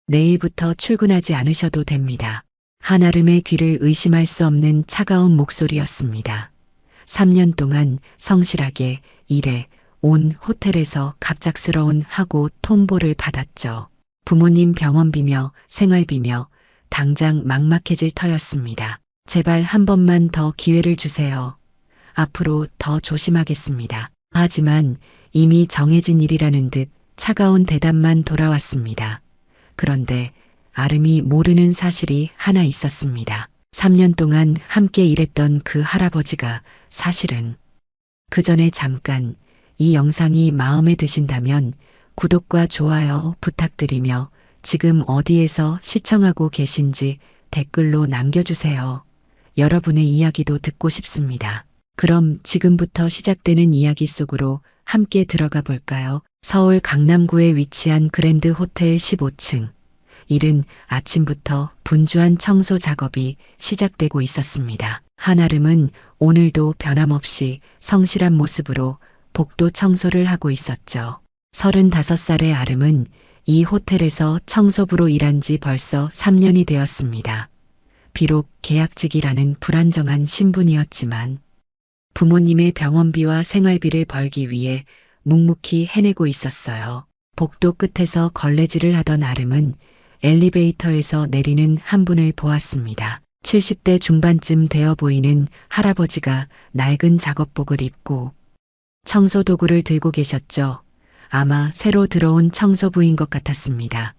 내일부터 출근하지 않으셔도 됩니다. 한아름의 귀를 의심할 수 없는 차가운 목소리였습니다. 3년 동안 성실하게 일해 온 호텔에서 갑작스러운 하고 통보를 받았죠. 부모님 병원비며 생활비며 당장 막막해질 터였습니다. 제발 한 번만 더 기회를 주세요. 앞으로 더 조심하겠습니다. 하지만 이미 정해진 일이라는 듯 차가운 대답만 돌아왔습니다. 그런데 아름이 모르는 사실이 하나 있었습니다. 3년 동안 함께 일했던 그 할아버지가 사실은 그 전에 잠깐 이 영상이 마음에 드신다면 구독과 좋아요 부탁드리며 지금 어디에서 시청하고 계신지 댓글로 남겨주세요. 여러분의 이야기도 듣고 싶습니다. 그럼 지금부터 시작되는 이야기 속으로 함께 들어가 볼까요? 서울 강남구에 위치한 그랜드 호텔 15층. 이른 아침부터 분주한 청소 작업이 시작되고 있었습니다. 한아름은 오늘도 변함없이 성실한 모습으로 복도 청소를 하고 있었죠. 35살의 아름은 이 호텔에서 청소부로 일한 지 벌써 3년이 되었습니다. 비록 계약직이라는 불안정한 신분이었지만 부모님의 병원비와 생활비를 벌기 위해 묵묵히 해내고 있었어요. 복도 끝에서 걸레질을 하던 아름은 엘리베이터에서 내리는 한 분을 보았습니다. 70대 중반쯤 되어 보이는 할아버지가 낡은 작업복을 입고 청소 도구를 들고 계셨죠. 아마 새로 들어온 청소부인 것 같았습니다.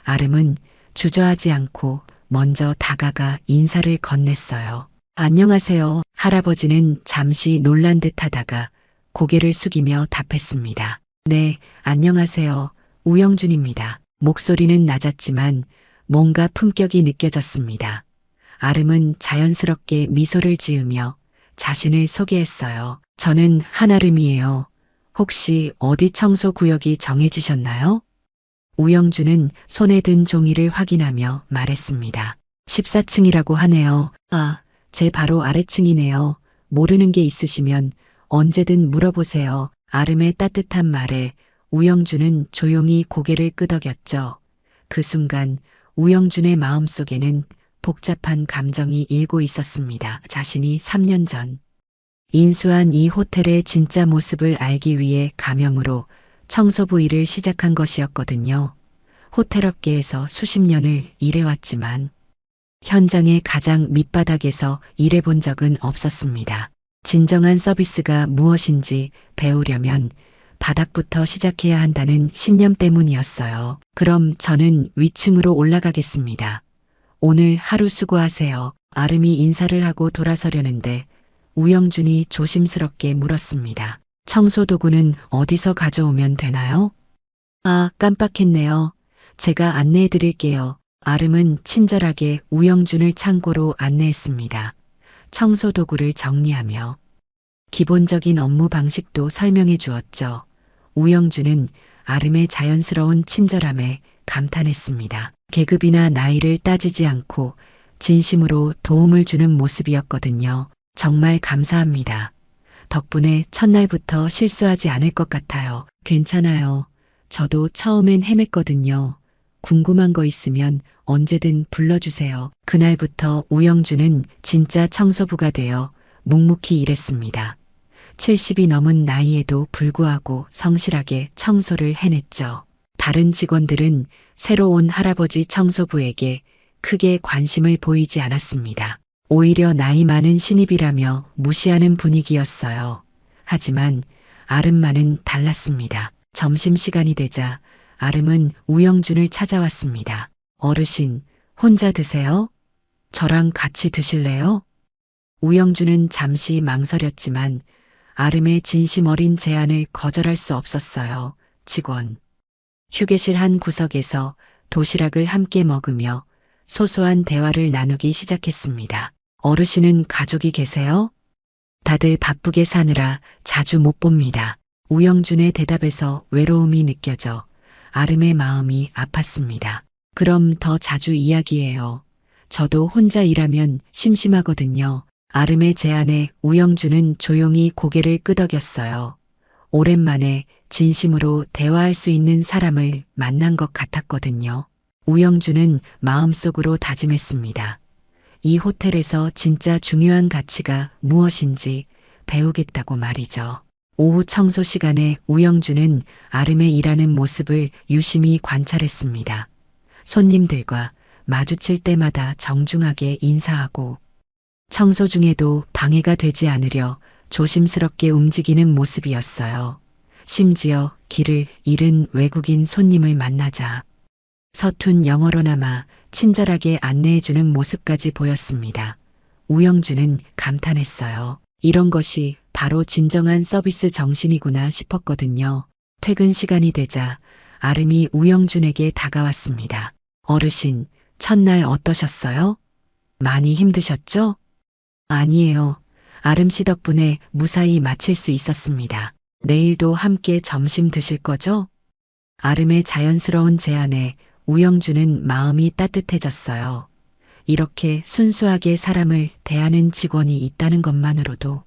아름은 주저하지 않고 먼저 다가가 인사를 건넸어요. 안녕하세요. 할아버지는 잠시 놀란 듯 하다가 고개를 숙이며 답했습니다. 네, 안녕하세요. 우영준입니다. 목소리는 낮았지만 뭔가 품격이 느껴졌습니다. 아름은 자연스럽게 미소를 지으며 자신을 소개했어요. 저는 한아름이에요. 혹시 어디 청소 구역이 정해지셨나요? 우영준은 손에 든 종이를 확인하며 말했습니다. 14층이라고 하네요. 아, 제 바로 아래층이네요. 모르는 게 있으시면 언제든 물어보세요. 아름의 따뜻한 말에 우영준은 조용히 고개를 끄덕였죠. 그 순간 우영준의 마음속에는 복잡한 감정이 일고 있었습니다. 자신이 3년 전 인수한 이 호텔의 진짜 모습을 알기 위해 가명으로 청소부 일을 시작한 것이었거든요. 호텔업계에서 수십 년을 일해왔지만 현장의 가장 밑바닥에서 일해본 적은 없었습니다. 진정한 서비스가 무엇인지 배우려면 바닥부터 시작해야 한다는 신념 때문이었어요. 그럼 저는 위층으로 올라가겠습니다. 오늘 하루 수고하세요. 아름이 인사를 하고 돌아서려는데 우영준이 조심스럽게 물었습니다. 청소 도구는 어디서 가져오면 되나요? 아, 깜빡했네요. 제가 안내해 드릴게요. 아름은 친절하게 우영준을 창고로 안내했습니다. 청소 도구를 정리하며 기본적인 업무 방식도 설명해 주었죠. 우영준은 아름의 자연스러운 친절함에 감탄했습니다. 계급이나 나이를 따지지 않고 진심으로 도움을 주는 모습이었거든요. 정말 감사합니다. 덕분에 첫날부터 실수하지 않을 것 같아요. 괜찮아요. 저도 처음엔 헤맸거든요. 궁금한 거 있으면 언제든 불러주세요. 그날부터 우영준은 진짜 청소부가 되어 묵묵히 일했습니다. 70이 넘은 나이에도 불구하고 성실하게 청소를 해냈죠. 다른 직원들은 새로 온 할아버지 청소부에게 크게 관심을 보이지 않았습니다. 오히려 나이 많은 신입이라며 무시하는 분위기였어요. 하지만 아름만은 달랐습니다. 점심시간이 되자 아름은 우영준을 찾아왔습니다. 어르신, 혼자 드세요? 저랑 같이 드실래요? 우영준은 잠시 망설였지만 아름의 진심 어린 제안을 거절할 수 없었어요. 직원. 휴게실 한 구석에서 도시락을 함께 먹으며 소소한 대화를 나누기 시작했습니다. 어르신은 가족이 계세요? 다들 바쁘게 사느라 자주 못 봅니다. 우영준의 대답에서 외로움이 느껴져 아름의 마음이 아팠습니다. 그럼 더 자주 이야기해요. 저도 혼자 일하면 심심하거든요. 아름의 제안에 우영준은 조용히 고개를 끄덕였어요. 오랜만에 진심으로 대화할 수 있는 사람을 만난 것 같았거든요. 우영주는 마음속으로 다짐했습니다. 이 호텔에서 진짜 중요한 가치가 무엇인지 배우겠다고 말이죠. 오후 청소 시간에 우영주는 아름의 일하는 모습을 유심히 관찰했습니다. 손님들과 마주칠 때마다 정중하게 인사하고 청소 중에도 방해가 되지 않으려 조심스럽게 움직이는 모습이었어요. 심지어 길을 잃은 외국인 손님을 만나자 서툰 영어로나마 친절하게 안내해주는 모습까지 보였습니다. 우영주는 감탄했어요. 이런 것이 바로 진정한 서비스 정신이구나 싶었거든요. 퇴근 시간이 되자 아름이 우영준에게 다가왔습니다. 어르신, 첫날 어떠셨어요? 많이 힘드셨죠? 아니에요. 아름 씨 덕분에 무사히 마칠 수 있었습니다. 내일도 함께 점심 드실 거죠? 아름의 자연스러운 제안에 우영주는 마음이 따뜻해졌어요. 이렇게 순수하게 사람을 대하는 직원이 있다는 것만으로도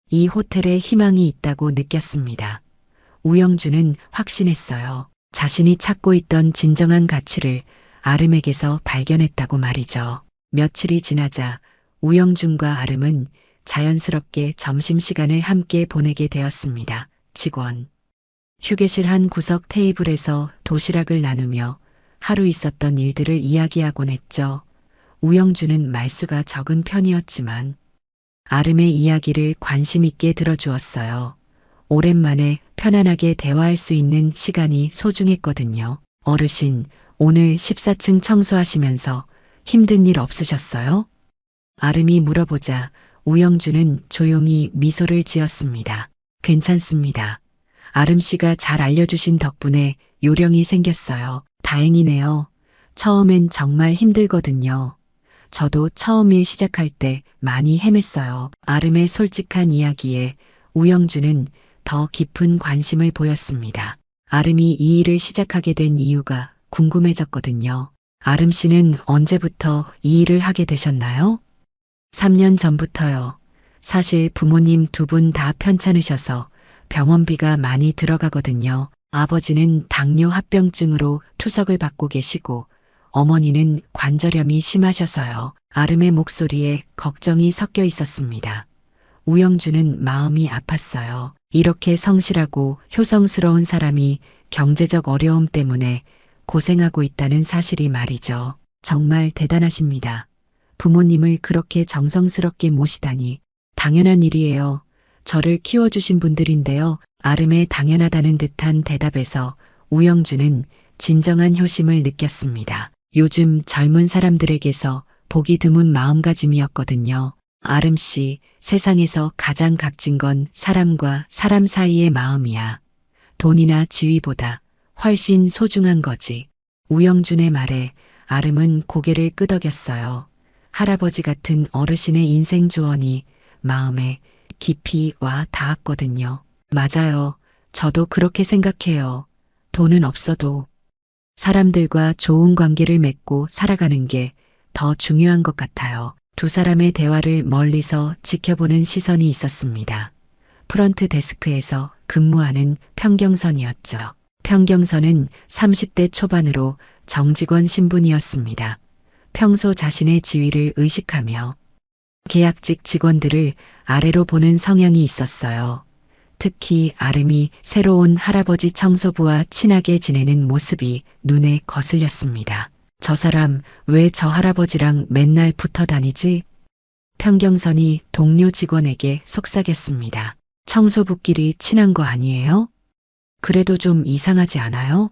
이 호텔에 희망이 있다고 느꼈습니다. 우영주는 확신했어요. 자신이 찾고 있던 진정한 가치를 아름에게서 발견했다고 말이죠. 며칠이 지나자 우영준과 아름은 자연스럽게 점심시간을 함께 보내게 되었습니다. 직원. 휴게실 한 구석 테이블에서 도시락을 나누며 하루 있었던 일들을 이야기하곤 했죠. 우영준은 말수가 적은 편이었지만 아름의 이야기를 관심 있게 들어주었어요. 오랜만에 편안하게 대화할 수 있는 시간이 소중했거든요. 어르신, 오늘 14층 청소하시면서 힘든 일 없으셨어요? 아름이 물어보자 우영준은 조용히 미소를 지었습니다. 괜찮습니다. 아름 씨가 잘 알려주신 덕분에 요령이 생겼어요. 다행이네요. 처음엔 정말 힘들거든요. 저도 처음 일 시작할 때 많이 헤맸어요. 아름의 솔직한 이야기에 우영준은 더 깊은 관심을 보였습니다. 아름이 이 일을 시작하게 된 이유가 궁금해졌거든요. 아름 씨는 언제부터 이 일을 하게 되셨나요? 3년 전부터요. 사실 부모님 두 분 다 편찮으셔서 병원비가 많이 들어가거든요. 아버지는 당뇨 합병증으로 투석을 받고 계시고 어머니는 관절염이 심하셔서요. 아름의 목소리에 걱정이 섞여 있었습니다. 우영주는 마음이 아팠어요. 이렇게 성실하고 효성스러운 사람이 경제적 어려움 때문에 고생하고 있다는 사실이 말이죠. 정말 대단하십니다. 부모님을 그렇게 정성스럽게 모시다니 당연한 일이에요. 저를 키워주신 분들인데요. 아름의 당연하다는 듯한 대답에서 우영주는 진정한 효심을 느꼈습니다. 요즘 젊은 사람들에게서 보기 드문 마음가짐이었거든요. 아름 씨, 세상에서 가장 값진 건 사람과 사람 사이의 마음이야. 돈이나 지위보다 훨씬 소중한 거지. 우영준의 말에 아름은 고개를 끄덕였어요. 할아버지 같은 어르신의 인생 조언이 마음에 깊이 와 닿았거든요. 맞아요. 저도 그렇게 생각해요. 돈은 없어도 사람들과 좋은 관계를 맺고 살아가는 게 더 중요한 것 같아요. 두 사람의 대화를 멀리서 지켜보는 시선이 있었습니다. 프런트 데스크에서 근무하는 평경선이었죠. 평경선은 30대 초반으로 정직원 신분이었습니다. 평소 자신의 지위를 의식하며 계약직 직원들을 아래로 보는 성향이 있었어요. 특히 아름이 새로운 할아버지 청소부와 친하게 지내는 모습이 눈에 거슬렸습니다. 저 사람 왜 저 할아버지랑 맨날 붙어 다니지? 평경선이 동료 직원에게 속삭였습니다. 청소부끼리 친한 거 아니에요? 그래도 좀 이상하지 않아요?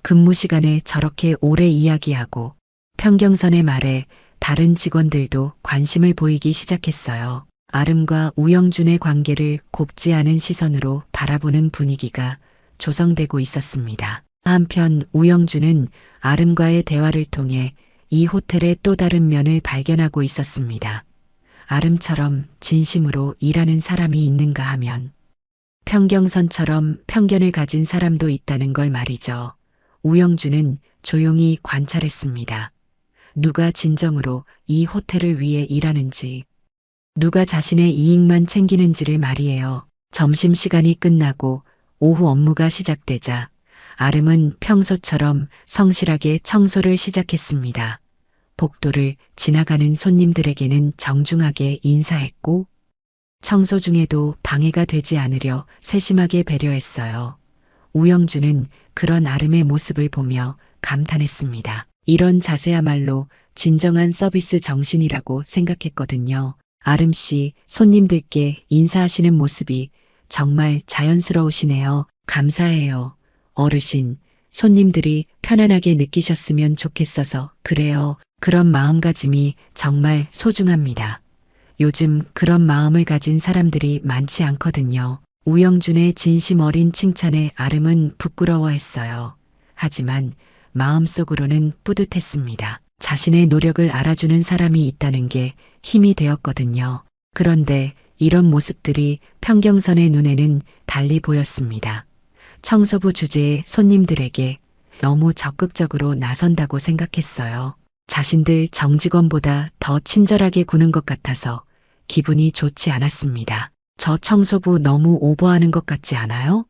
근무 시간에 저렇게 오래 이야기하고 평경선의 말에 다른 직원들도 관심을 보이기 시작했어요. 아름과 우영준의 관계를 곱지 않은 시선으로 바라보는 분위기가 조성되고 있었습니다. 한편 우영준은 아름과의 대화를 통해 이 호텔의 또 다른 면을 발견하고 있었습니다. 아름처럼 진심으로 일하는 사람이 있는가 하면 평경선처럼 편견을 가진 사람도 있다는 걸 말이죠. 우영준은 조용히 관찰했습니다. 누가 진정으로 이 호텔을 위해 일하는지, 누가 자신의 이익만 챙기는지를 말이에요. 점심시간이 끝나고 오후 업무가 시작되자 아름은 평소처럼 성실하게 청소를 시작했습니다. 복도를 지나가는 손님들에게는 정중하게 인사했고, 청소 중에도 방해가 되지 않으려 세심하게 배려했어요. 우영주는 그런 아름의 모습을 보며 감탄했습니다. 이런 자세야말로 진정한 서비스 정신이라고 생각했거든요. 아름 씨, 손님들께 인사하시는 모습이 정말 자연스러우시네요. 감사해요. 어르신, 손님들이 편안하게 느끼셨으면 좋겠어서 그래요. 그런 마음가짐이 정말 소중합니다. 요즘 그런 마음을 가진 사람들이 많지 않거든요. 우영준의 진심 어린 칭찬에 아름은 부끄러워했어요. 하지만 마음속으로는 뿌듯했습니다. 자신의 노력을 알아주는 사람이 있다는 게 힘이 되었거든요. 그런데 이런 모습들이 평경선의 눈에는 달리 보였습니다. 청소부 주제에 손님들에게 너무 적극적으로 나선다고 생각했어요. 자신들 정직원보다 더 친절하게 구는 것 같아서 기분이 좋지 않았습니다. 저 청소부 너무 오버하는 것 같지 않아요?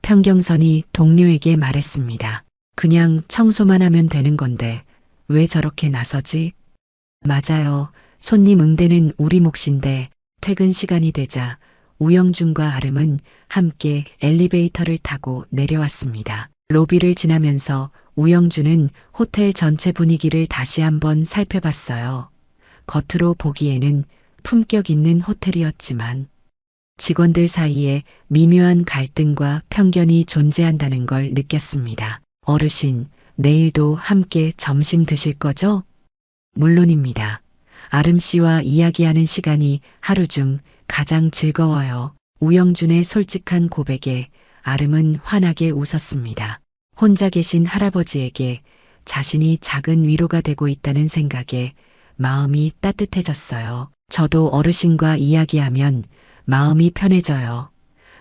평경선이 동료에게 말했습니다. 그냥 청소만 하면 되는 건데 왜 저렇게 나서지? 맞아요. 손님 응대는 우리 몫인데 퇴근 시간이 되자 우영준과 아름은 함께 엘리베이터를 타고 내려왔습니다. 로비를 지나면서 우영준은 호텔 전체 분위기를 다시 한번 살펴봤어요. 겉으로 보기에는 품격 있는 호텔이었지만 직원들 사이에 미묘한 갈등과 편견이 존재한다는 걸 느꼈습니다. 어르신, 내일도 함께 점심 드실 거죠? 물론입니다. 아름 씨와 이야기하는 시간이 하루 중 가장 즐거워요. 우영준의 솔직한 고백에 아름은 환하게 웃었습니다. 혼자 계신 할아버지에게 자신이 작은 위로가 되고 있다는 생각에 마음이 따뜻해졌어요. 저도 어르신과 이야기하면 마음이 편해져요.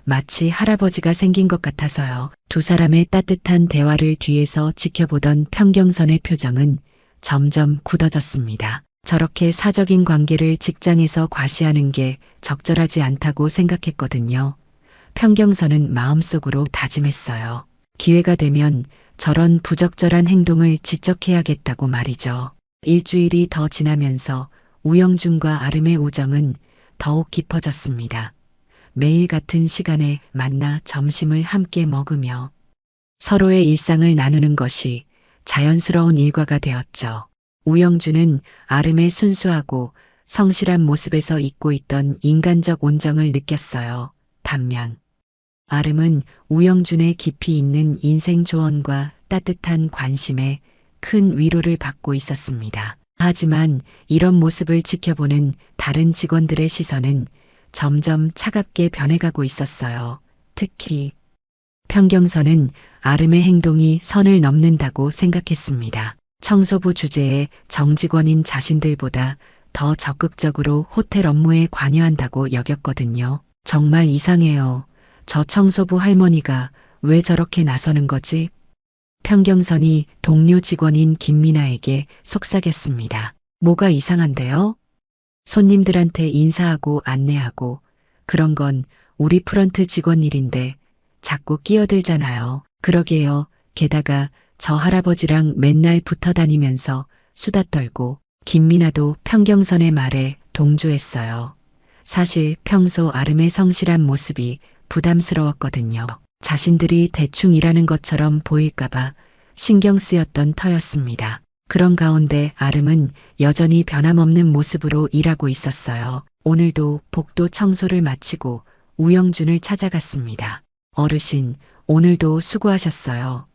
마치 할아버지가 생긴 것 같아서요. 두 사람의 따뜻한 대화를 뒤에서 지켜보던 평경선의 표정은 점점 굳어졌습니다. 저렇게 사적인 관계를 직장에서 과시하는 게 적절하지 않다고 생각했거든요. 평경선은 마음속으로 다짐했어요. 기회가 되면 저런 부적절한 행동을 지적해야겠다고 말이죠. 일주일이 더 지나면서 우영준과 아름의 우정은 더욱 깊어졌습니다. 매일 같은 시간에 만나 점심을 함께 먹으며 서로의 일상을 나누는 것이 자연스러운 일과가 되었죠. 우영준은 아름의 순수하고 성실한 모습에서 잊고 있던 인간적 온정을 느꼈어요. 반면 아름은 우영준의 깊이 있는 인생 조언과 따뜻한 관심에 큰 위로를 받고 있었습니다. 하지만 이런 모습을 지켜보는 다른 직원들의 시선은 점점 차갑게 변해가고 있었어요. 특히 평경선은 아름의 행동이 선을 넘는다고 생각했습니다. 청소부 주제에 정직원인 자신들보다 더 적극적으로 호텔 업무에 관여한다고 여겼거든요. 정말 이상해요. 저 청소부 할머니가 왜 저렇게 나서는 거지? 평경선이 동료 직원인 김미나에게 속삭였습니다. 뭐가 이상한데요? 손님들한테 인사하고 안내하고 그런 건 우리 프런트 직원 일인데 자꾸 끼어들잖아요. 그러게요. 게다가 저 할아버지랑 맨날 붙어 다니면서 수다 떨고 김미나도 평경선의 말에 동조했어요. 사실 평소 아름의 성실한 모습이 부담스러웠거든요. 자신들이 대충 일하는 것처럼 보일까봐 신경 쓰였던 터였습니다. 그런 가운데 아름은 여전히 변함없는 모습으로 일하고 있었어요. 오늘도 복도 청소를 마치고 우영준을 찾아갔습니다. 어르신, 오늘도 수고하셨어요.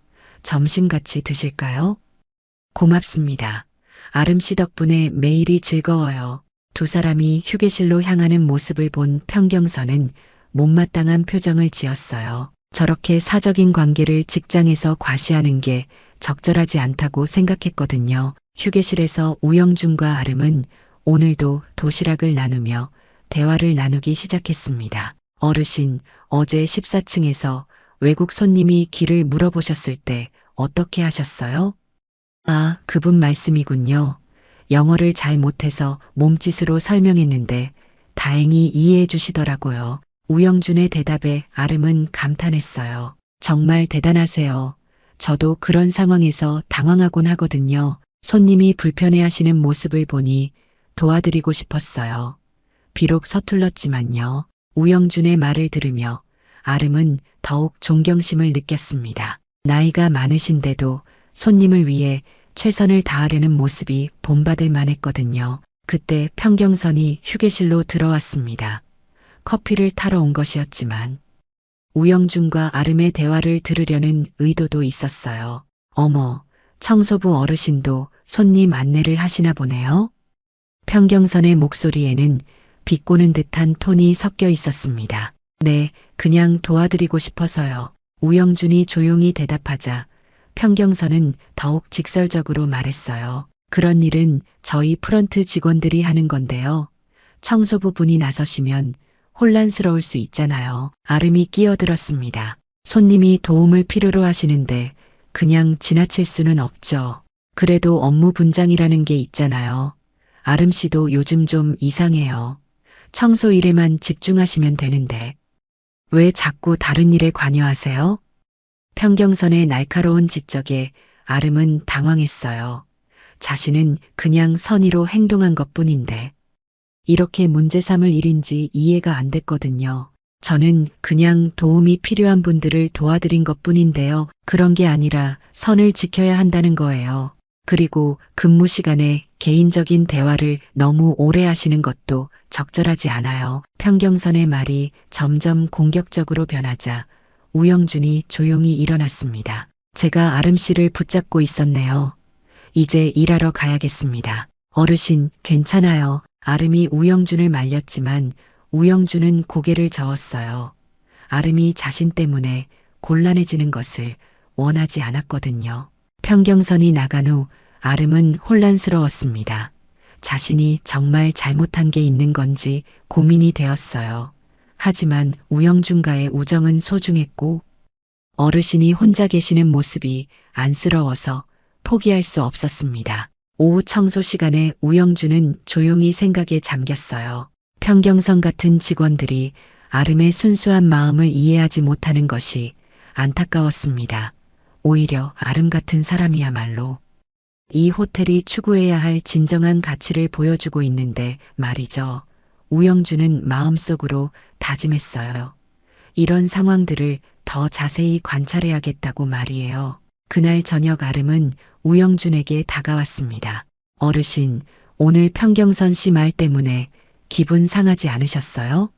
점심 같이 드실까요? 고맙습니다. 아름 씨 덕분에 매일이 즐거워요. 두 사람이 휴게실로 향하는 모습을 본 평경선은 못마땅한 표정을 지었어요. 저렇게 사적인 관계를 직장에서 과시하는 게 적절하지 않다고 생각했거든요. 휴게실에서 우영준과 아름은 오늘도 도시락을 나누며 대화를 나누기 시작했습니다. 어르신, 어제 14층에서 외국 손님이 길을 물어보셨을 때 어떻게 하셨어요? 아, 그분 말씀이군요. 영어를 잘 못해서 몸짓으로 설명했는데 다행히 이해해 주시더라고요. 우영준의 대답에 아름은 감탄했어요. 정말 대단하세요. 저도 그런 상황에서 당황하곤 하거든요. 손님이 불편해하시는 모습을 보니 도와드리고 싶었어요. 비록 서툴렀지만요. 우영준의 말을 들으며 아름은 더욱 존경심을 느꼈습니다. 나이가 많으신데도 손님을 위해 최선을 다하려는 모습이 본받을 만했거든요. 그때 평경선이 휴게실로 들어왔습니다. 커피를 타러 온 것이었지만 우영준과 아름의 대화를 들으려는 의도도 있었어요. 어머, 청소부 어르신도 손님 안내를 하시나 보네요. 평경선의 목소리에는 비꼬는 듯한 톤이 섞여 있었습니다. 네, 그냥 도와드리고 싶어서요. 우영준이 조용히 대답하자 평경선은 더욱 직설적으로 말했어요. 그런 일은 저희 프런트 직원들이 하는 건데요. 청소부 분이 나서시면 혼란스러울 수 있잖아요. 아름이 끼어들었습니다. 손님이 도움을 필요로 하시는데 그냥 지나칠 수는 없죠. 그래도 업무 분장이라는 게 있잖아요. 아름 씨도 요즘 좀 이상해요. 청소 일에만 집중하시면 되는데 왜 자꾸 다른 일에 관여하세요? 평경선의 날카로운 지적에 아름은 당황했어요. 자신은 그냥 선의로 행동한 것뿐인데 이렇게 문제 삼을 일인지 이해가 안 됐거든요. 저는 그냥 도움이 필요한 분들을 도와드린 것뿐인데요. 그런 게 아니라 선을 지켜야 한다는 거예요. 그리고 근무 시간에 개인적인 대화를 너무 오래 하시는 것도 적절하지 않아요. 평경선의 말이 점점 공격적으로 변하자 우영준이 조용히 일어났습니다. 제가 아름 씨를 붙잡고 있었네요. 이제 일하러 가야겠습니다. 어르신, 괜찮아요. 아름이 우영준을 말렸지만 우영준은 고개를 저었어요. 아름이 자신 때문에 곤란해지는 것을 원하지 않았거든요. 평경선이 나간 후 아름은 혼란스러웠습니다. 자신이 정말 잘못한 게 있는 건지 고민이 되었어요. 하지만 우영준과의 우정은 소중했고 어르신이 혼자 계시는 모습이 안쓰러워서 포기할 수 없었습니다. 오후 청소 시간에 우영준은 조용히 생각에 잠겼어요. 평경선 같은 직원들이 아름의 순수한 마음을 이해하지 못하는 것이 안타까웠습니다. 오히려 아름 같은 사람이야말로 이 호텔이 추구해야 할 진정한 가치를 보여주고 있는데 말이죠. 우영준은 마음속으로 다짐했어요. 이런 상황들을 더 자세히 관찰해야겠다고 말이에요. 그날 저녁 아름은 우영준에게 다가왔습니다. 어르신, 오늘 평경선 씨 말 때문에 기분 상하지 않으셨어요?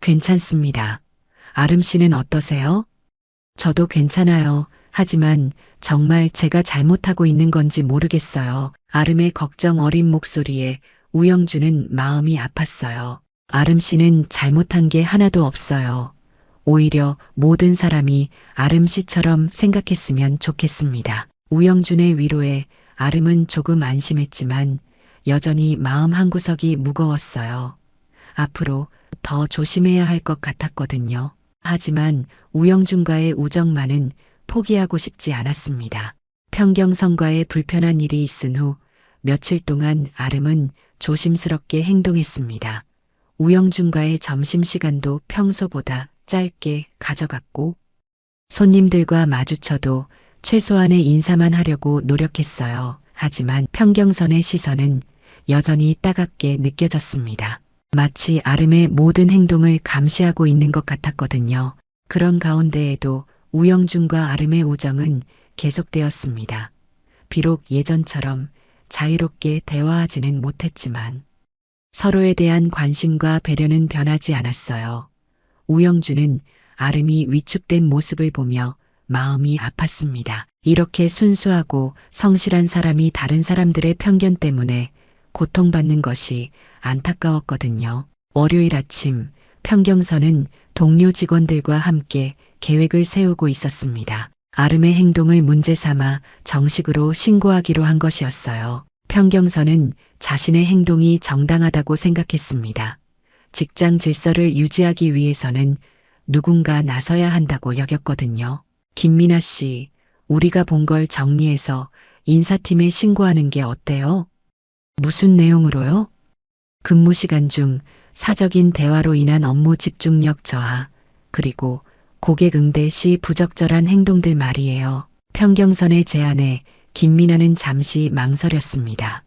괜찮습니다. 아름 씨는 어떠세요? 저도 괜찮아요. 하지만 정말 제가 잘못하고 있는 건지 모르겠어요. 아름의 걱정 어린 목소리에 우영준은 마음이 아팠어요. 아름 씨는 잘못한 게 하나도 없어요. 오히려 모든 사람이 아름 씨처럼 생각했으면 좋겠습니다. 우영준의 위로에 아름은 조금 안심했지만 여전히 마음 한구석이 무거웠어요. 앞으로 더 조심해야 할 것 같았거든요. 하지만 우영준과의 우정만은 포기하고 싶지 않았습니다. 평경선과의 불편한 일이 있은 후 며칠 동안 아름은 조심스럽게 행동했습니다. 우영준과의 점심시간도 평소보다 짧게 가져갔고 손님들과 마주쳐도 최소한의 인사만 하려고 노력했어요. 하지만 평경선의 시선은 여전히 따갑게 느껴졌습니다. 마치 아름의 모든 행동을 감시하고 있는 것 같았거든요. 그런 가운데에도 우영준과 아름의 우정은 계속되었습니다. 비록 예전처럼 자유롭게 대화하지는 못했지만 서로에 대한 관심과 배려는 변하지 않았어요. 우영준은 아름이 위축된 모습을 보며 마음이 아팠습니다. 이렇게 순수하고 성실한 사람이 다른 사람들의 편견 때문에 고통받는 것이 안타까웠거든요. 월요일 아침 평경선은 동료 직원들과 함께 계획을 세우고 있었습니다. 아름의 행동을 문제 삼아 정식으로 신고하기로 한 것이었어요. 평경선은 자신의 행동이 정당하다고 생각했습니다. 직장 질서를 유지하기 위해서는 누군가 나서야 한다고 여겼거든요. 김민아 씨, 우리가 본 걸 정리해서 인사팀에 신고하는 게 어때요? 무슨 내용으로요? 근무 시간 중 사적인 대화로 인한 업무 집중력 저하, 그리고 고객 응대 시 부적절한 행동들 말이에요. 평경선의 제안에 김미나는 잠시 망설였습니다.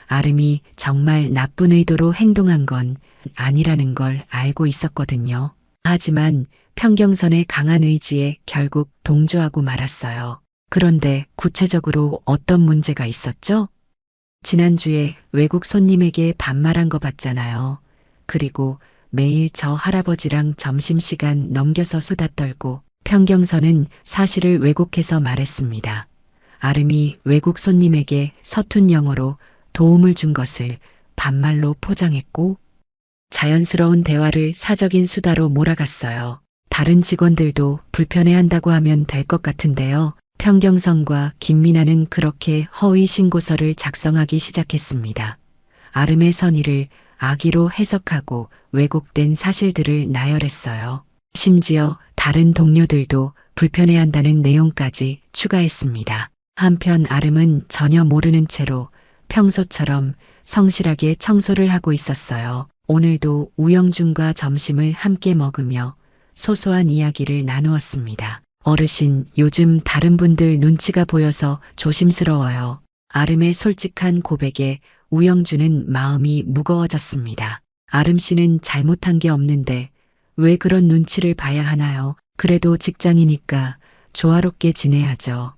아름이 정말 나쁜 의도로 행동한 건 아니라는 걸 알고 있었거든요. 하지만 평경선의 강한 의지에 결국 동조하고 말았어요. 그런데 구체적으로 어떤 문제가 있었죠? 지난주에 외국 손님에게 반말한 거 봤잖아요. 그리고 매일 저 할아버지랑 점심시간 넘겨서 수다 떨고 평경선은 사실을 왜곡해서 말했습니다. 아름이 외국 손님에게 서툰 영어로 도움을 준 것을 반말로 포장했고 자연스러운 대화를 사적인 수다로 몰아갔어요. 다른 직원들도 불편해한다고 하면 될 것 같은데요. 평경선과 김미나는 그렇게 허위 신고서를 작성하기 시작했습니다. 아름의 선의를 악의로 해석하고 왜곡된 사실들을 나열했어요. 심지어 다른 동료들도 불편해한다는 내용까지 추가했습니다. 한편 아름은 전혀 모르는 채로 평소처럼 성실하게 청소를 하고 있었어요. 오늘도 우영준과 점심을 함께 먹으며 소소한 이야기를 나누었습니다. 어르신, 요즘 다른 분들 눈치가 보여서 조심스러워요. 아름의 솔직한 고백에 우영준은 마음이 무거워졌습니다. 아름 씨는 잘못한 게 없는데 왜 그런 눈치를 봐야 하나요? 그래도 직장이니까 조화롭게 지내야죠.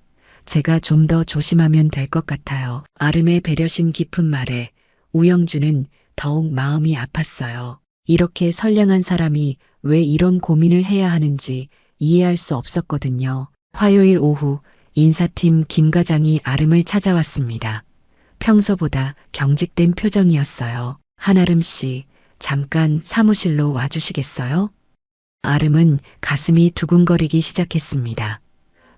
제가 좀 더 조심하면 될 것 같아요. 아름의 배려심 깊은 말에 우영준은 더욱 마음이 아팠어요. 이렇게 선량한 사람이 왜 이런 고민을 해야 하는지 이해할 수 없었거든요. 화요일 오후 인사팀 김 과장이 아름을 찾아왔습니다. 평소보다 경직된 표정이었어요. 한아름 씨, 잠깐 사무실로 와주시겠어요? 아름은 가슴이 두근거리기 시작했습니다.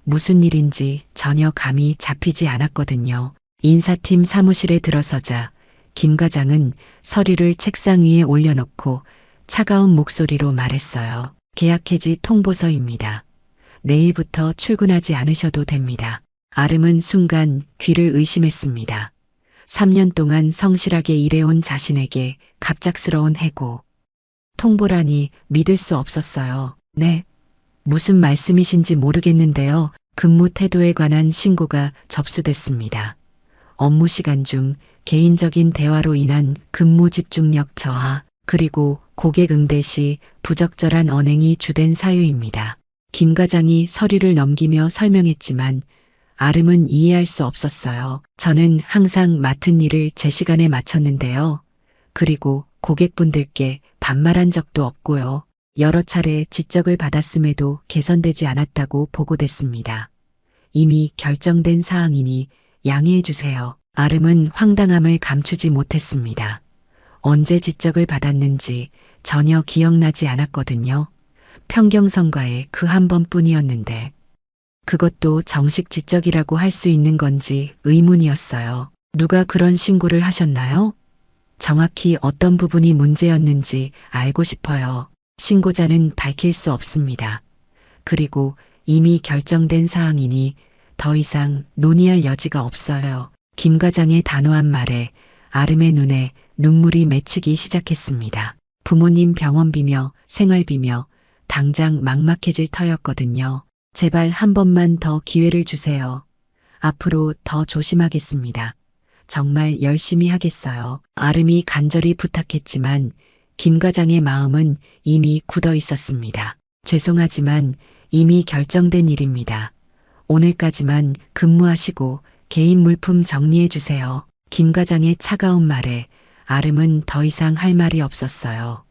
무슨 일인지 전혀 감이 잡히지 않았거든요. 인사팀 사무실에 들어서자 김 과장은 서류를 책상 위에 올려놓고 차가운 목소리로 말했어요. 계약 해지 통보서입니다. 내일부터 출근하지 않으셔도 됩니다. 아름은 순간 귀를 의심했습니다. 3년 동안 성실하게 일해온 자신에게 갑작스러운 해고. 통보라니 믿을 수 없었어요. 네. 무슨 말씀이신지 모르겠는데요. 근무 태도에 관한 신고가 접수됐습니다. 업무 시간 중 개인적인 대화로 인한 근무 집중력 저하, 그리고 고객 응대 시 부적절한 언행이 주된 사유입니다. 김 과장이 서류를 넘기며 설명했지만 아름은 이해할 수 없었어요. 저는 항상 맡은 일을 제 시간에 마쳤는데요. 그리고 고객분들께 반말한 적도 없고요. 여러 차례 지적을 받았음에도 개선되지 않았다고 보고됐습니다. 이미 결정된 사항이니 양해해 주세요. 아름은 황당함을 감추지 못했습니다. 언제 지적을 받았는지 전혀 기억나지 않았거든요. 평경선과의 그 한 번뿐이었는데 그것도 정식 지적이라고 할 수 있는 건지 의문이었어요. 누가 그런 신고를 하셨나요? 정확히 어떤 부분이 문제였는지 알고 싶어요. 신고자는 밝힐 수 없습니다. 그리고 이미 결정된 사항이니 더 이상 논의할 여지가 없어요. 김 과장의 단호한 말에 아름의 눈에 눈물이 맺히기 시작했습니다. 부모님 병원비며 생활비며 당장 막막해질 터였거든요. 제발 한 번만 더 기회를 주세요. 앞으로 더 조심하겠습니다. 정말 열심히 하겠어요. 아름이 간절히 부탁했지만 김 과장의 마음은 이미 굳어 있었습니다. 죄송하지만 이미 결정된 일입니다. 오늘까지만 근무하시고 개인 물품 정리해 주세요. 김 과장의 차가운 말에 아름은 더 이상 할 말이 없었어요.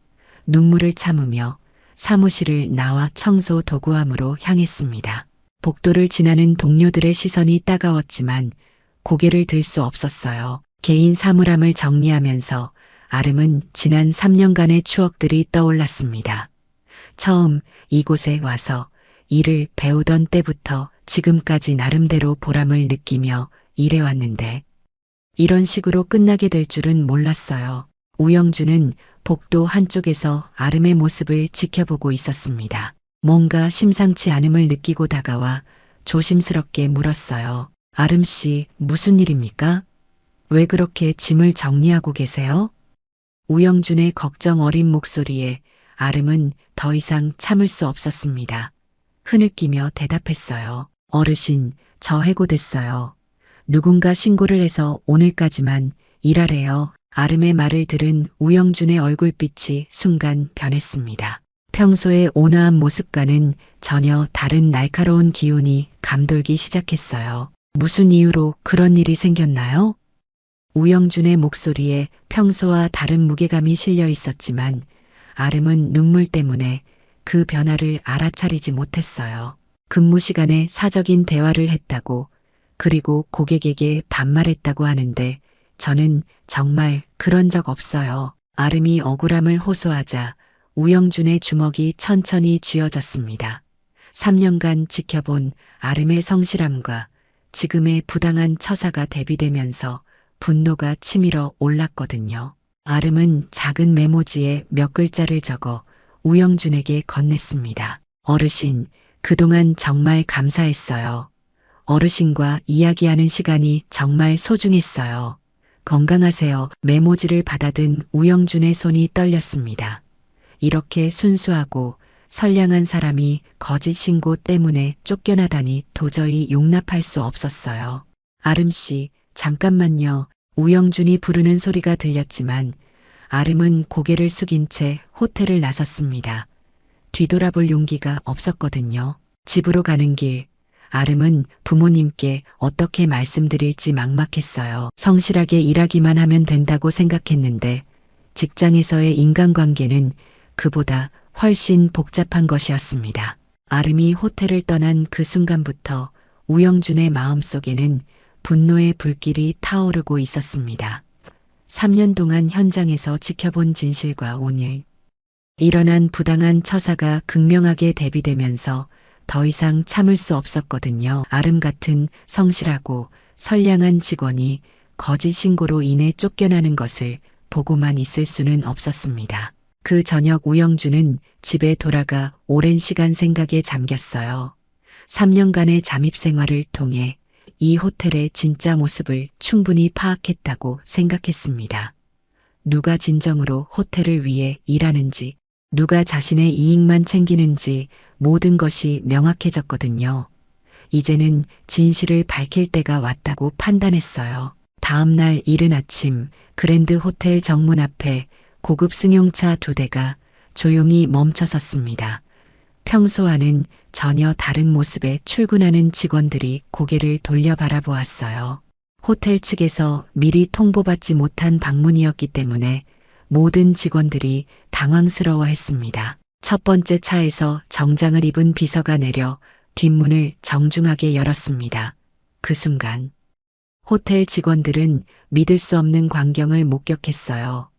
눈물을 참으며 사무실을 나와 청소 도구함으로 향했습니다. 복도를 지나는 동료들의 시선이 따가웠지만 고개를 들 수 없었어요. 개인 사물함을 정리하면서 아름은 지난 3년간의 추억들이 떠올랐습니다. 처음 이곳에 와서 일을 배우던 때부터 지금까지 나름대로 보람을 느끼며 일해왔는데 이런 식으로 끝나게 될 줄은 몰랐어요. 우영준은 복도 한쪽에서 아름의 모습을 지켜보고 있었습니다. 뭔가 심상치 않음을 느끼고 다가와 조심스럽게 물었어요. 아름 씨, 무슨 일입니까? 왜 그렇게 짐을 정리하고 계세요? 우영준의 걱정 어린 목소리에 아름은 더 이상 참을 수 없었습니다. 흐느끼며 대답했어요. 어르신, 저 해고됐어요. 누군가 신고를 해서 오늘까지만 일하래요. 아름의 말을 들은 우영준의 얼굴빛이 순간 변했습니다. 평소의 온화한 모습과는 전혀 다른 날카로운 기운이 감돌기 시작했어요. 무슨 이유로 그런 일이 생겼나요? 우영준의 목소리에 평소와 다른 무게감이 실려 있었지만 아름은 눈물 때문에 그 변화를 알아차리지 못했어요. 근무 시간에 사적인 대화를 했다고, 그리고 고객에게 반말했다고 하는데 저는 정말 그런 적 없어요. 아름이 억울함을 호소하자 우영준의 주먹이 천천히 쥐어졌습니다. 3년간 지켜본 아름의 성실함과 지금의 부당한 처사가 대비되면서 분노가 치밀어 올랐거든요. 아름은 작은 메모지에 몇 글자를 적어 우영준에게 건넸습니다. 어르신, 그동안 정말 감사했어요. 어르신과 이야기하는 시간이 정말 소중했어요. 건강하세요. 메모지를 받아든 우영준의 손이 떨렸습니다. 이렇게 순수하고 선량한 사람이 거짓 신고 때문에 쫓겨나다니 도저히 용납할 수 없었어요. 아름씨, 잠깐만요. 우영준이 부르는 소리가 들렸지만 아름은 고개를 숙인 채 호텔을 나섰습니다. 뒤돌아볼 용기가 없었거든요. 집으로 가는 길, 아름은 부모님께 어떻게 말씀드릴지 막막했어요. 성실하게 일하기만 하면 된다고 생각했는데 직장에서의 인간관계는 그보다 훨씬 복잡한 것이었습니다. 아름이 호텔을 떠난 그 순간부터 우영준의 마음속에는 분노의 불길이 타오르고 있었습니다. 3년 동안 현장에서 지켜본 진실과 오늘 일어난 부당한 처사가 극명하게 대비되면서 더 이상 참을 수 없었거든요. 아름 같은 성실하고 선량한 직원이 거짓 신고로 인해 쫓겨나는 것을 보고만 있을 수는 없었습니다. 그 저녁 우영준은 집에 돌아가 오랜 시간 생각에 잠겼어요. 3년간의 잠입 생활을 통해 이 호텔의 진짜 모습을 충분히 파악했다고 생각했습니다. 누가 진정으로 호텔을 위해 일하는지, 누가 자신의 이익만 챙기는지 모든 것이 명확해졌거든요. 이제는 진실을 밝힐 때가 왔다고 판단했어요. 다음 날 이른 아침 그랜드 호텔 정문 앞에 고급 승용차 2대가 조용히 멈춰섰습니다. 평소와는 전혀 다른 모습의 출근하는 직원들이 고개를 돌려 바라보았어요. 호텔 측에서 미리 통보받지 못한 방문이었기 때문에 모든 직원들이 당황스러워했습니다. 첫 번째 차에서 정장을 입은 비서가 내려 뒷문을 정중하게 열었습니다. 그 순간 호텔 직원들은 믿을 수 없는 광경을 목격했어요.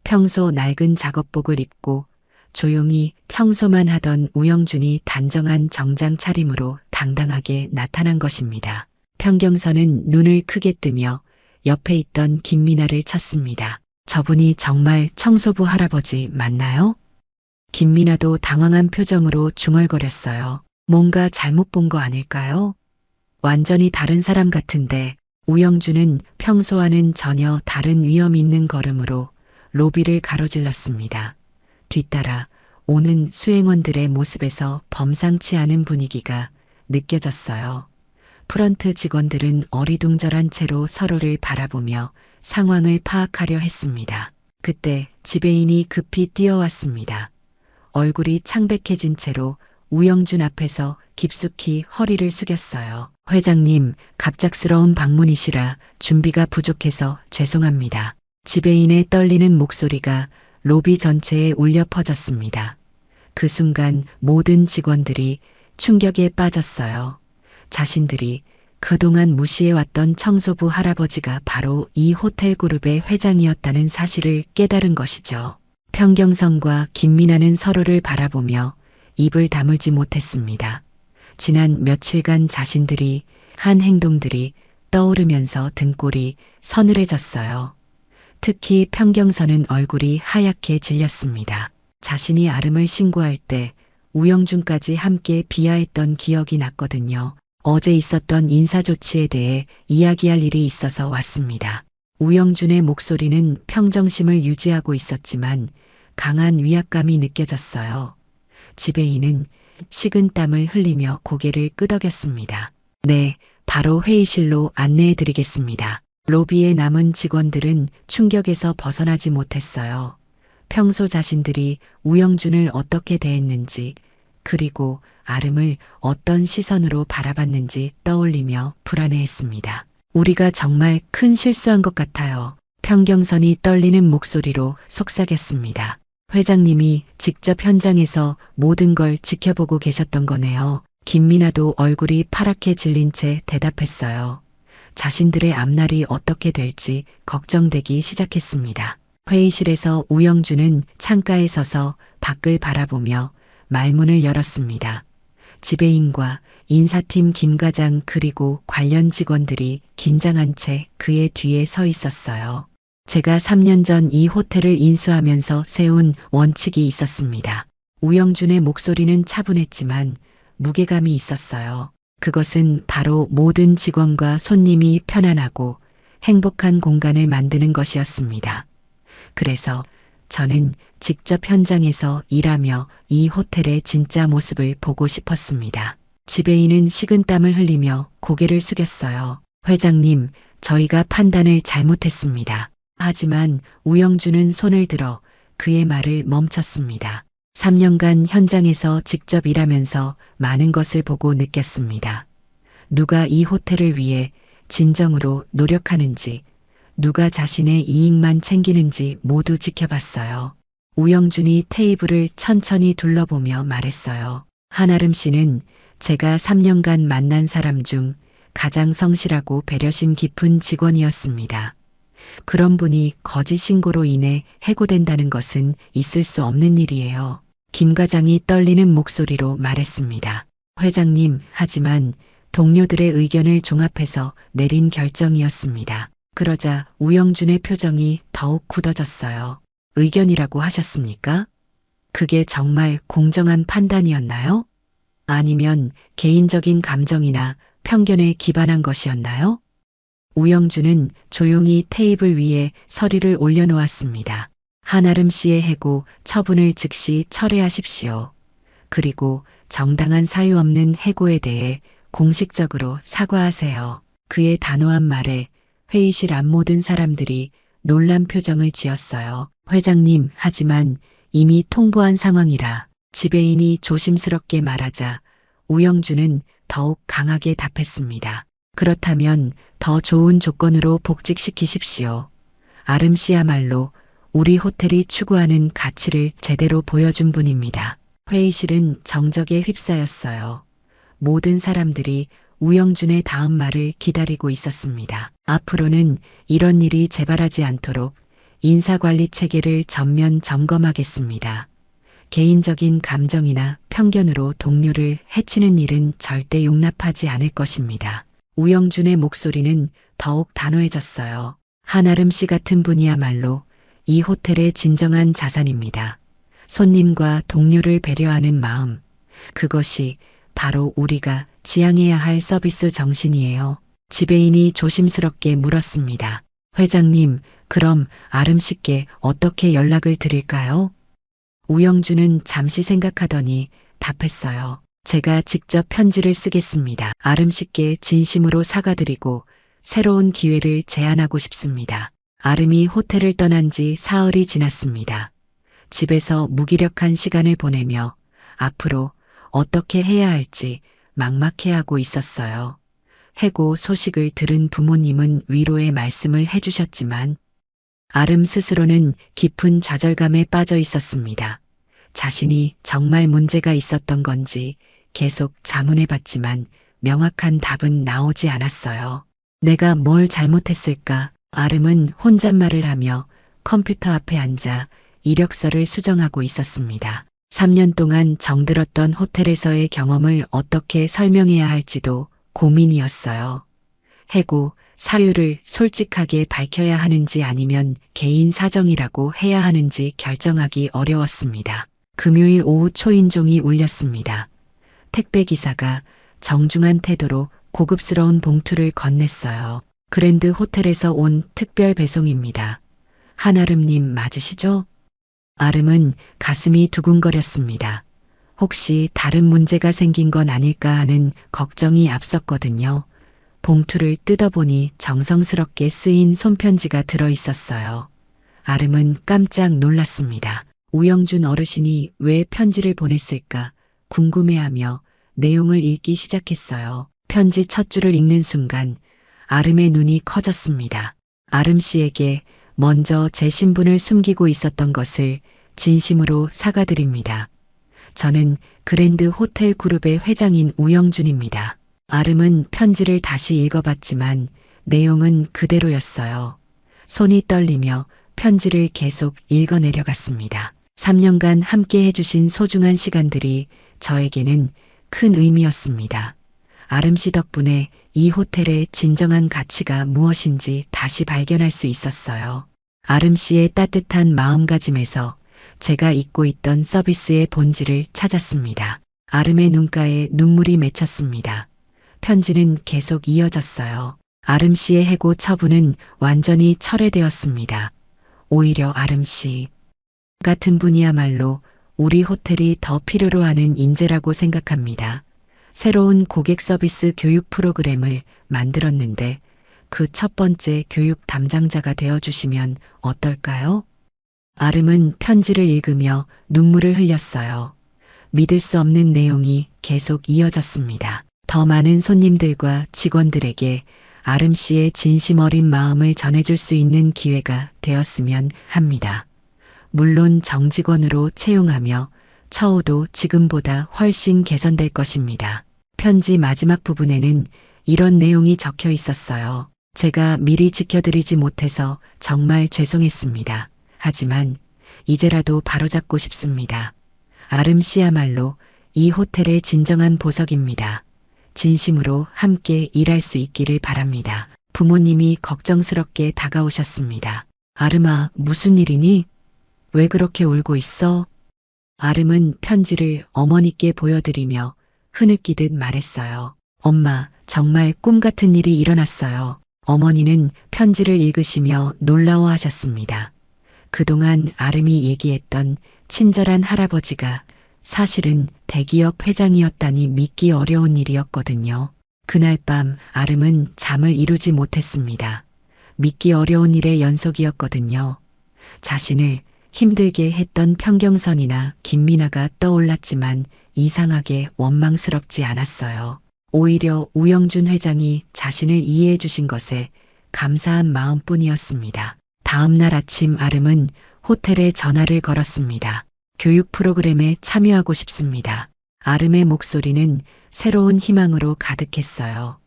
평소 낡은 작업복을 입고 조용히 청소만 하던 우영준이 단정한 정장 차림으로 당당하게 나타난 것입니다. 평경선은 눈을 크게 뜨며 옆에 있던 김미나를 쳤습니다. 저분이 정말 청소부 할아버지 맞나요? 김미나도 당황한 표정으로 중얼거렸어요. 뭔가 잘못 본 거 아닐까요? 완전히 다른 사람 같은데 우영준은 평소와는 전혀 다른 위험 있는 걸음으로 로비를 가로질렀습니다. 뒤따라 오는 수행원들의 모습에서 범상치 않은 분위기가 느껴졌어요. 프런트 직원들은 어리둥절한 채로 서로를 바라보며 상황을 파악하려 했습니다. 그때 지배인이 급히 뛰어왔습니다. 얼굴이 창백해진 채로 우영준 앞에서 깊숙이 허리를 숙였어요. 회장님, 갑작스러운 방문이시라 준비가 부족해서 죄송합니다. 지배인의 떨리는 목소리가 로비 전체에 울려 퍼졌습니다. 그 순간 모든 직원들이 충격에 빠졌어요. 자신들이 그동안 무시해왔던 청소부 할아버지가 바로 이 호텔 그룹의 회장이었다는 사실을 깨달은 것이죠. 평경선과 김미나는 서로를 바라보며 입을 다물지 못했습니다. 지난 며칠간 자신들이 한 행동들이 떠오르면서 등골이 서늘해졌어요. 특히 평경선은 얼굴이 하얗게 질렸습니다. 자신이 아름을 신고할 때 우영준까지 함께 비하했던 기억이 났거든요. 어제 있었던 인사조치에 대해 이야기할 일이 있어서 왔습니다. 우영준의 목소리는 평정심을 유지하고 있었지만 강한 위압감이 느껴졌어요. 지배인은 식은땀을 흘리며 고개를 끄덕였습니다. 네, 바로 회의실로 안내해 드리겠습니다. 로비에 남은 직원들은 충격에서 벗어나지 못했어요. 평소 자신들이 우영준을 어떻게 대했는지, 그리고 아름을 어떤 시선으로 바라봤는지 떠올리며 불안해했습니다. 우리가 정말 큰 실수한 것 같아요. 평경선이 떨리는 목소리로 속삭였습니다. 회장님이 직접 현장에서 모든 걸 지켜보고 계셨던 거네요. 김미나도 얼굴이 파랗게 질린 채 대답했어요. 자신들의 앞날이 어떻게 될지 걱정되기 시작했습니다. 회의실에서 우영준은 창가에 서서 밖을 바라보며 말문을 열었습니다. 지배인과 인사팀 김 과장 그리고 관련 직원들이 긴장한 채 그의 뒤에 서 있었어요. 제가 3년 전 이 호텔을 인수하면서 세운 원칙이 있었습니다. 우영준의 목소리는 차분했지만 무게감이 있었어요. 그것은 바로 모든 직원과 손님이 편안하고 행복한 공간을 만드는 것이었습니다. 그래서 저는 직접 현장에서 일하며 이 호텔의 진짜 모습을 보고 싶었습니다. 지배인은 식은땀을 흘리며 고개를 숙였어요. 회장님, 저희가 판단을 잘못했습니다. 하지만 우영준은 손을 들어 그의 말을 멈췄습니다. 3년간 현장에서 직접 일하면서 많은 것을 보고 느꼈습니다. 누가 이 호텔을 위해 진정으로 노력하는지, 누가 자신의 이익만 챙기는지 모두 지켜봤어요. 우영준이 테이블을 천천히 둘러보며 말했어요. 한아름 씨는 제가 3년간 만난 사람 중 가장 성실하고 배려심 깊은 직원이었습니다. 그런 분이 거짓 신고로 인해 해고된다는 것은 있을 수 없는 일이에요. 김 과장이 떨리는 목소리로 말했습니다. 회장님, 하지만 동료들의 의견을 종합해서 내린 결정이었습니다. 그러자 우영준의 표정이 더욱 굳어졌어요. 의견이라고 하셨습니까? 그게 정말 공정한 판단이었나요? 아니면 개인적인 감정이나 편견에 기반한 것이었나요? 우영준은 조용히 테이블 위에 서류를 올려놓았습니다. 한아름 씨의 해고 처분을 즉시 철회하십시오. 그리고 정당한 사유 없는 해고에 대해 공식적으로 사과하세요. 그의 단호한 말에 회의실 앞 모든 사람들이 놀란 표정을 지었어요. 회장님, 하지만 이미 통보한 상황이라. 지배인이 조심스럽게 말하자 우영준은 더욱 강하게 답했습니다. 그렇다면 더 좋은 조건으로 복직시키십시오. 아름 씨야말로 우리 호텔이 추구하는 가치를 제대로 보여준 분입니다. 회의실은 정적에 휩싸였어요. 모든 사람들이 우영준의 다음 말을 기다리고 있었습니다. 앞으로는 이런 일이 재발하지 않도록 인사관리 체계를 전면 점검하겠습니다. 개인적인 감정이나 편견으로 동료를 해치는 일은 절대 용납하지 않을 것입니다. 우영준의 목소리는 더욱 단호해졌어요. 한아름 씨 같은 분이야말로 이 호텔의 진정한 자산입니다. 손님과 동료를 배려하는 마음, 그것이 바로 우리가 지향해야 할 서비스 정신이에요. 지배인이 조심스럽게 물었습니다. 회장님, 그럼 아름 씨께 어떻게 연락을 드릴까요? 우영준은 잠시 생각하더니 답했어요. 제가 직접 편지를 쓰겠습니다. 아름 씨께 진심으로 사과드리고 새로운 기회를 제안하고 싶습니다. 아름이 호텔을 떠난 지 사흘이 지났습니다. 집에서 무기력한 시간을 보내며 앞으로 어떻게 해야 할지 막막해하고 있었어요. 해고 소식을 들은 부모님은 위로의 말씀을 해주셨지만 아름 스스로는 깊은 좌절감에 빠져 있었습니다. 자신이 정말 문제가 있었던 건지 계속 자문해봤지만 명확한 답은 나오지 않았어요. 내가 뭘 잘못했을까? 아름은 혼잣말을 하며 컴퓨터 앞에 앉아 이력서를 수정하고 있었습니다. 3년 동안 정들었던 호텔에서의 경험을 어떻게 설명해야 할지도 고민이었어요. 해고 사유를 솔직하게 밝혀야 하는지 아니면 개인 사정이라고 해야 하는지 결정하기 어려웠습니다. 금요일 오후 초인종이 울렸습니다. 택배기사가 정중한 태도로 고급스러운 봉투를 건넸어요. 그랜드 호텔에서 온 특별 배송입니다. 한아름님 맞으시죠? 아름은 가슴이 두근거렸습니다. 혹시 다른 문제가 생긴 건 아닐까 하는 걱정이 앞섰거든요. 봉투를 뜯어보니 정성스럽게 쓰인 손편지가 들어 있었어요. 아름은 깜짝 놀랐습니다. 우영준 어르신이 왜 편지를 보냈을까 궁금해하며 내용을 읽기 시작했어요. 편지 첫 줄을 읽는 순간 아름의 눈이 커졌습니다. 아름 씨에게 먼저 제 신분을 숨기고 있었던 것을 진심으로 사과드립니다. 저는 그랜드 호텔 그룹의 회장인 우영준입니다. 아름은 편지를 다시 읽어봤지만 내용은 그대로였어요. 손이 떨리며 편지를 계속 읽어내려갔습니다. 3년간 함께 해주신 소중한 시간들이 저에게는 큰 의미였습니다. 아름 씨 덕분에 이 호텔의 진정한 가치가 무엇인지 다시 발견할 수 있었어요. 아름 씨의 따뜻한 마음가짐에서 제가 잊고 있던 서비스의 본질을 찾았습니다. 아름의 눈가에 눈물이 맺혔습니다. 편지는 계속 이어졌어요. 아름 씨의 해고 처분은 완전히 철회되었습니다. 오히려 아름 씨 같은 분이야말로 우리 호텔이 더 필요로 하는 인재라고 생각합니다. 새로운 고객 서비스 교육 프로그램을 만들었는데 그 첫 번째 교육 담당자가 되어주시면 어떨까요? 아름은 편지를 읽으며 눈물을 흘렸어요. 믿을 수 없는 내용이 계속 이어졌습니다. 더 많은 손님들과 직원들에게 아름 씨의 진심 어린 마음을 전해줄 수 있는 기회가 되었으면 합니다. 물론 정직원으로 채용하며 처우도 지금보다 훨씬 개선될 것입니다. 편지 마지막 부분에는 이런 내용이 적혀 있었어요. 제가 미리 지켜드리지 못해서 정말 죄송했습니다. 하지만 이제라도 바로잡고 싶습니다. 아름 씨야말로 이 호텔의 진정한 보석입니다. 진심으로 함께 일할 수 있기를 바랍니다. 부모님이 걱정스럽게 다가오셨습니다. 아름아, 무슨 일이니? 왜 그렇게 울고 있어? 아름은 편지를 어머니께 보여드리며 흐느끼듯 말했어요. 엄마, 정말 꿈 같은 일이 일어났어요. 어머니는 편지를 읽으시며 놀라워하셨습니다. 그동안 아름이 얘기했던 친절한 할아버지가 사실은 대기업 회장이었다니 믿기 어려운 일이었거든요. 그날 밤 아름은 잠을 이루지 못했습니다. 믿기 어려운 일의 연속이었거든요. 자신을 힘들게 했던 평경선이나 김미나가 떠올랐지만 이상하게 원망스럽지 않았어요. 오히려 우영준 회장이 자신을 이해해 주신 것에 감사한 마음뿐이었습니다. 다음 날 아침 아름은 호텔에 전화를 걸었습니다. 교육 프로그램에 참여하고 싶습니다. 아름의 목소리는 새로운 희망으로 가득했어요.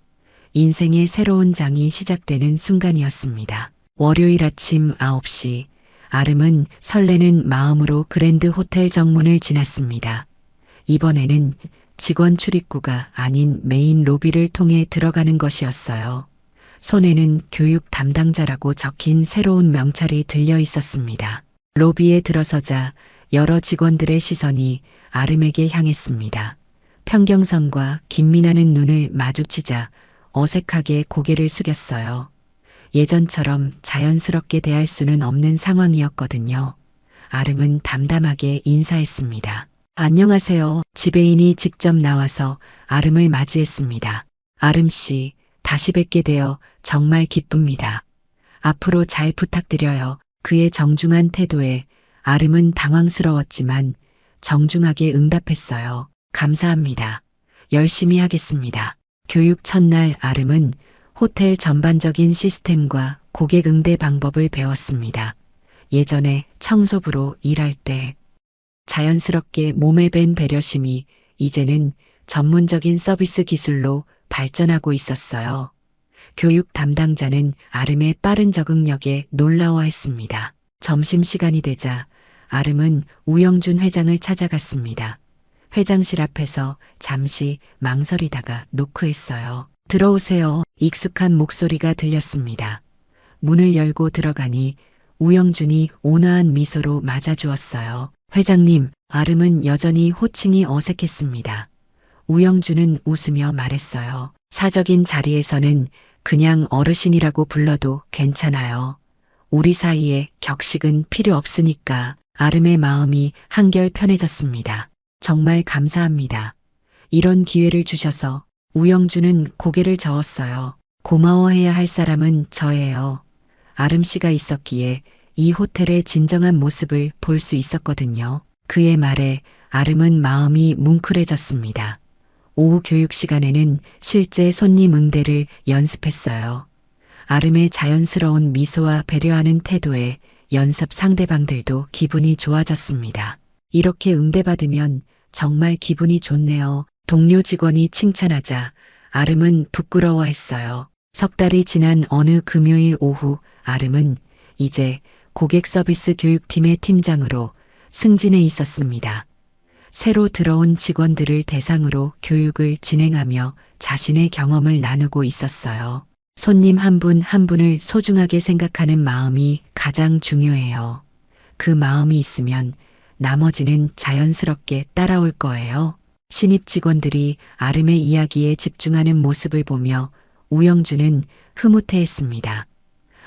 인생의 새로운 장이 시작되는 순간이었습니다. 월요일 아침 9시 아름은 설레는 마음으로 그랜드 호텔 정문을 지났습니다. 이번에는 직원 출입구가 아닌 메인 로비를 통해 들어가는 것이었어요. 손에는 교육 담당자라고 적힌 새로운 명찰이 들려 있었습니다. 로비에 들어서자 여러 직원들의 시선이 아름에게 향했습니다. 평경선과 김미나는 눈을 마주치자 어색하게 고개를 숙였어요. 예전처럼 자연스럽게 대할 수는 없는 상황이었거든요. 아름은 담담하게 인사했습니다. 안녕하세요. 지배인이 직접 나와서 아름을 맞이했습니다. 아름 씨, 다시 뵙게 되어 정말 기쁩니다. 앞으로 잘 부탁드려요. 그의 정중한 태도에 아름은 당황스러웠지만 정중하게 응답했어요. 감사합니다. 열심히 하겠습니다. 교육 첫날 아름은 호텔 전반적인 시스템과 고객 응대 방법을 배웠습니다. 예전에 청소부로 일할 때 자연스럽게 몸에 밴 배려심이 이제는 전문적인 서비스 기술로 발전하고 있었어요. 교육 담당자는 아름의 빠른 적응력에 놀라워했습니다. 점심시간이 되자 아름은 우영준 회장을 찾아갔습니다. 회장실 앞에서 잠시 망설이다가 노크했어요. 들어오세요. 익숙한 목소리가 들렸습니다. 문을 열고 들어가니 우영준이 온화한 미소로 맞아주었어요. 회장님, 아름은 여전히 호칭이 어색했습니다. 우영준은 웃으며 말했어요. 사적인 자리에서는 그냥 어르신이라고 불러도 괜찮아요. 우리 사이에 격식은 필요 없으니까. 아름의 마음이 한결 편해졌습니다. 정말 감사합니다. 이런 기회를 주셔서. 우영주는 고개를 저었어요. 고마워해야 할 사람은 저예요. 아름 씨가 있었기에 이 호텔의 진정한 모습을 볼 수 있었거든요. 그의 말에 아름은 마음이 뭉클해졌습니다. 오후 교육 시간에는 실제 손님 응대를 연습했어요. 아름의 자연스러운 미소와 배려하는 태도에 연습 상대방들도 기분이 좋아졌습니다. 이렇게 응대받으면 정말 기분이 좋네요. 동료 직원이 칭찬하자 아름은 부끄러워했어요. 석 달이 지난 어느 금요일 오후 아름은 이제 고객 서비스 교육팀의 팀장으로 승진해 있었습니다. 새로 들어온 직원들을 대상으로 교육을 진행하며 자신의 경험을 나누고 있었어요. 손님 한 분 한 분을 소중하게 생각하는 마음이 가장 중요해요. 그 마음이 있으면 나머지는 자연스럽게 따라올 거예요. 신입 직원들이 아름의 이야기에 집중하는 모습을 보며 우영주는 흐뭇해했습니다.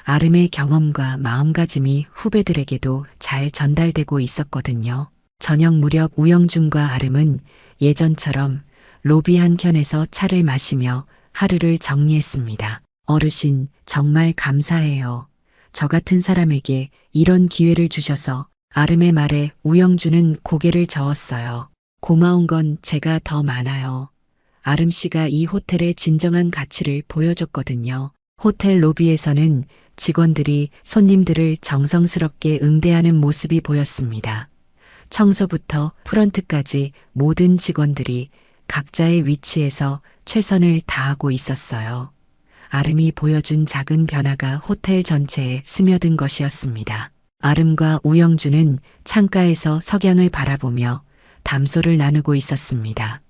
아름의 경험과 마음가짐이 후배들에게도 잘 전달되고 있었거든요. 저녁 무렵 우영준과 아름은 예전처럼 로비 한켠에서 차를 마시며 하루를 정리했습니다. 어르신, 정말 감사해요. 저 같은 사람에게 이런 기회를 주셔서. 아름의 말에 우영준은 고개를 저었어요. 고마운 건 제가 더 많아요. 아름 씨가 이 호텔의 진정한 가치를 보여줬거든요. 호텔 로비에서는 직원들이 손님들을 정성스럽게 응대하는 모습이 보였습니다. 청소부터 프런트까지 모든 직원들이 각자의 위치에서 최선을 다하고 있었어요. 아름이 보여준 작은 변화가 호텔 전체에 스며든 것이었습니다. 아름과 우영주는 창가에서 석양을 바라보며 담소를 나누고 있었습니다.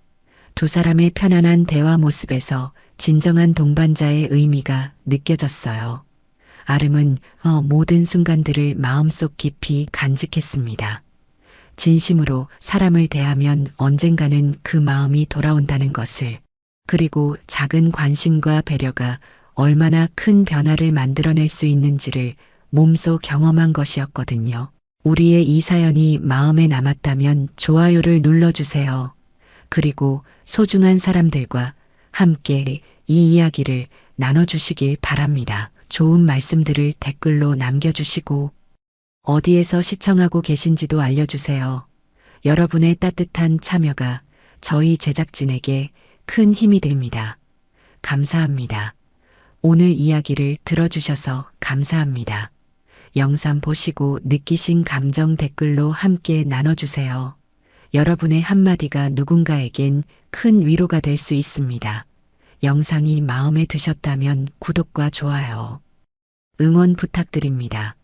두 사람의 편안한 대화 모습에서 진정한 동반자의 의미가 느껴졌어요. 아름은 모든 순간들을 마음속 깊이 간직했습니다. 진심으로 사람을 대하면 언젠가는 그 마음이 돌아온다는 것을, 그리고 작은 관심과 배려가 얼마나 큰 변화를 만들어낼 수 있는지를 몸소 경험한 것이었거든요. 우리의 이 사연이 마음에 남았다면 좋아요를 눌러주세요. 그리고 소중한 사람들과 함께 이 이야기를 나눠주시길 바랍니다. 좋은 말씀들을 댓글로 남겨주시고 어디에서 시청하고 계신지도 알려주세요. 여러분의 따뜻한 참여가 저희 제작진에게 큰 힘이 됩니다. 감사합니다. 오늘 이야기를 들어주셔서 감사합니다. 영상 보시고 느끼신 감정 댓글로 함께 나눠주세요. 여러분의 한마디가 누군가에겐 큰 위로가 될 수 있습니다. 영상이 마음에 드셨다면 구독과 좋아요, 응원 부탁드립니다.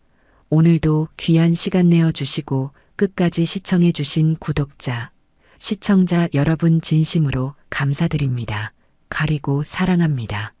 오늘도 귀한 시간 내어주시고 끝까지 시청해주신 구독자, 시청자 여러분 진심으로 감사드립니다. 가리고 사랑합니다.